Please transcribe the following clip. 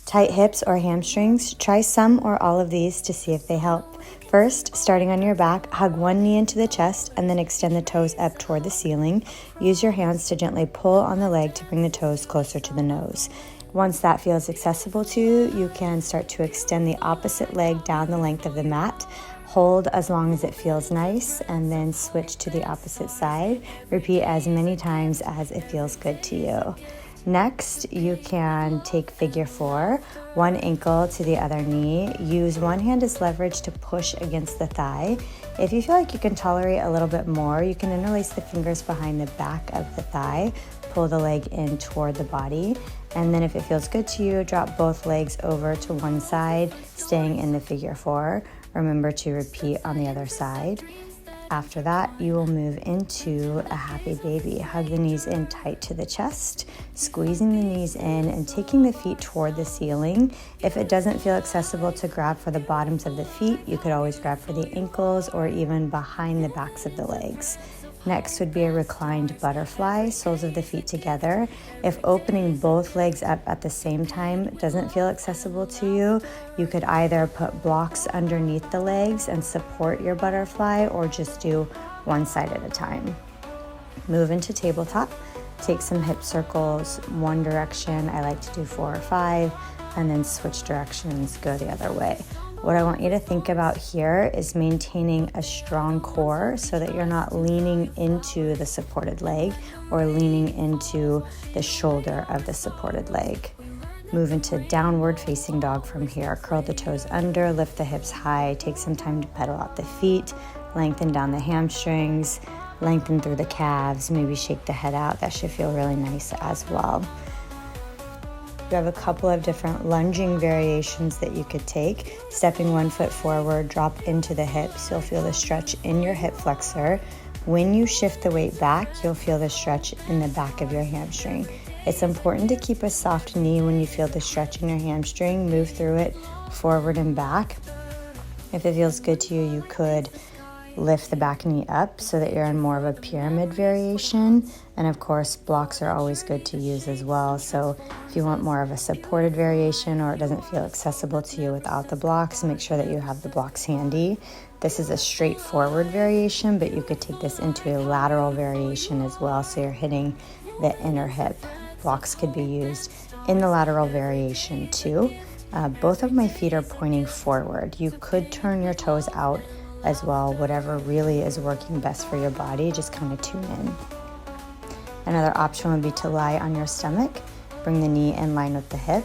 Tight hips or hamstrings, try some or all of these to see if they help. First, starting on your back, hug one knee into the chest and then extend the toes up toward the ceiling. Use your hands to gently pull on the leg to bring the toes closer to the nose. Once that feels accessible to you, you can start to extend the opposite leg down the length of the mat. Hold as long as it feels nice and then switch to the opposite side. Repeat as many times as it feels good to you. Next, you can take figure 4, one ankle to the other knee. Use one hand as leverage to push against the thigh. If you feel like you can tolerate a little bit more, you can interlace the fingers behind the back of the thigh, pull the leg in toward the body, and then if it feels good to you, drop both legs over to one side, staying in the figure 4. Remember to repeat on the other side. After that, you will move into a happy baby. Hug the knees in tight to the chest, squeezing the knees in and taking the feet toward the ceiling. If it doesn't feel accessible to grab for the bottoms of the feet, you could always grab for the ankles or even behind the backs of the legs. Next would be a reclined butterfly, soles of the feet together. If opening both legs up at the same time doesn't feel accessible to you, you could either put blocks underneath the legs and support your butterfly or just do one side at a time. Move into tabletop. Take some hip circles, one direction. I like to do 4 or 5, and then switch directions, go the other way. What I want you to think about here is maintaining a strong core so that you're not leaning into the supported leg or leaning into the shoulder of the supported leg. Move into downward facing dog from here. Curl the toes under, lift the hips high, take some time to pedal out the feet, lengthen down the hamstrings, lengthen through the calves, maybe shake the head out. That should feel really nice as well. You have a couple of different lunging variations that you could take. Stepping one foot forward, drop into the hips. You'll feel the stretch in your hip flexor. When you shift the weight back, you'll feel the stretch in the back of your hamstring. It's important to keep a soft knee when you feel the stretch in your hamstring. Move through it forward and back. If it feels good to you, you could lift the back knee up so that you're in more of a pyramid variation. And of course, blocks are always good to use as well. So if you want more of a supported variation or it doesn't feel accessible to you without the blocks, make sure that you have the blocks handy. This is a straightforward variation, but you could take this into a lateral variation as well. So you're hitting the inner hip. Blocks could be used in the lateral variation too. Both of my feet are pointing forward. You could turn your toes out as well, whatever really is working best for your body, just kind of tune in. Another option would be to lie on your stomach, bring the knee in line with the hip,